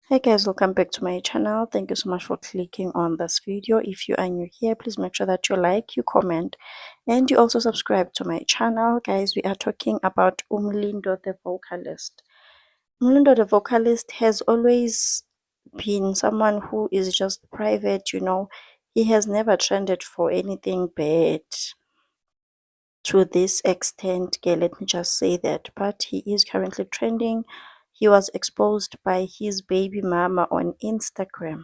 Hey guys, welcome back to my channel. Thank you so much for clicking on this video. If you are new here, please make sure that you like, you comment, and you also subscribe to my channel. Guys, we are talking about Umlindo the vocalist. Umlindo the vocalist has always been someone who is just private, He has never trended for anything bad to this extent. Okay, let me just say that. But he is currently trending. He was exposed by his baby mama on Instagram.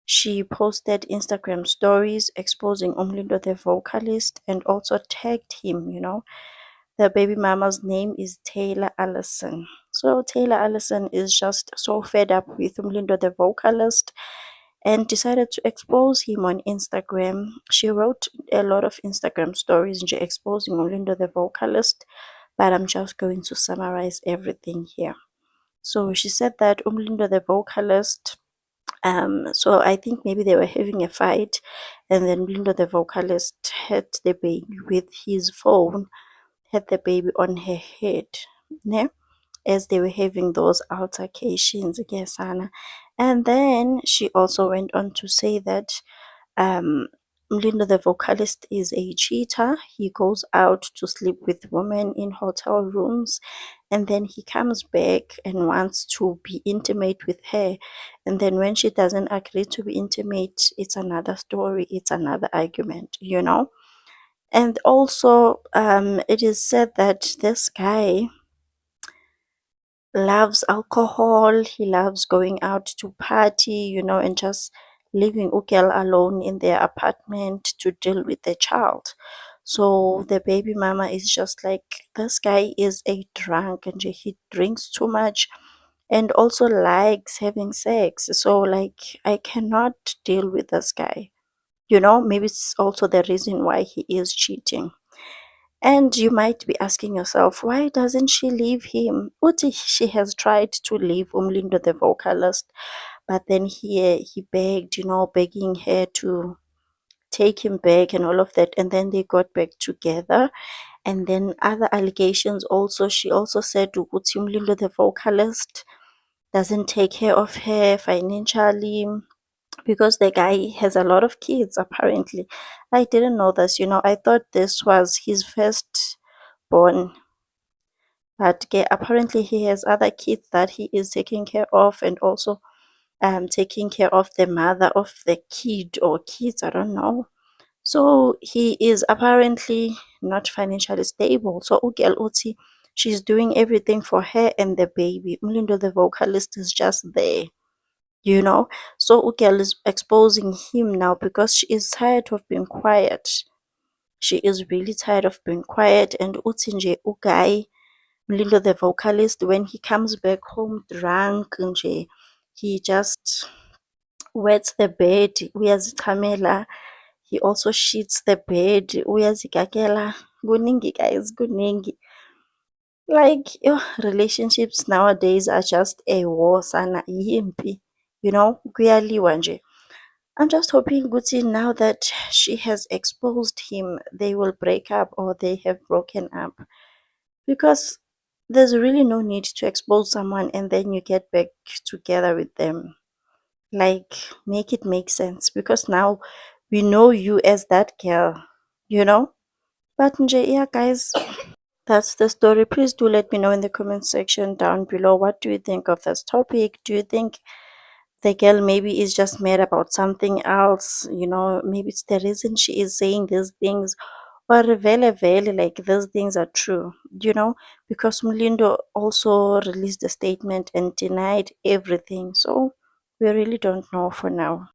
She posted Instagram stories exposing Umlindo the vocalist and also tagged him, The baby mama's name is Taylor Allison. So Taylor Allison is just so fed up with Umlindo the vocalist and decided to expose him on Instagram. She wrote a lot of Instagram stories exposing Umlindo the vocalist, but I'm just going to summarize everything here. So she said that Umlindo the vocalist, so I think maybe they were having a fight, and then Umlindo the vocalist had the baby with his phone, had the baby on her head, ne? As they were having those altercations, yes, Anna. And then she also went on to say that Mlindo, the vocalist, is a cheater. He goes out to sleep with women in hotel rooms, and then he comes back and wants to be intimate with her. And then when she doesn't agree to be intimate, it's another story, it's another argument. And also, it is said that this guy loves alcohol, he loves going out to party, and just leaving Ukel alone in their apartment to deal with the child. So the baby mama is just like, this guy is a drunk and he drinks too much and also likes having sex. So, like, I cannot deal with this guy. Maybe it's also the reason why he is cheating. And you might be asking yourself, why doesn't she leave him? Uti, she has tried to leave Umlindo the vocalist, but then he begged, begging her to take him back and all of that. And then they got back together. And then other allegations also, she also said Uti Umlindo the vocalist doesn't take care of her financially because the guy has a lot of kids apparently. I didn't know this, I thought this was his first born, but apparently he has other kids that he is taking care of, and also taking care of the mother of the kid or kids, I don't know. So he is apparently not financially stable. So Ugel Uti, she's doing everything for her and the baby. Mlindo the vocalist is just there, you know. So Ugel is exposing him now because she is tired of being quiet. She is really tired of being quiet, and Utinje Ugai Mlindo the vocalist, when he comes back home drunk nje, he just wets the bed, uyazichamela. He also shits the bed, uyazigagela. Kuningi guys, kuningi. Like, relationships nowadays are just a war sana, yimpi. Kuyaliwa nje. I'm just hoping Gucci, now that she has exposed him, they will break up or they have broken up. Because there's really no need to expose someone and then you get back together with them. Like, make it make sense, because now we know you as that girl, you know? But nje, yeah, guys, that's the story. Please do let me know in the comment section down below. What do you think of this topic? Do you think the girl maybe is just mad about something else? Maybe it's the reason she is saying these things, or vele like these things are true, because Mulindo also released a statement and denied everything. So we really don't know for now.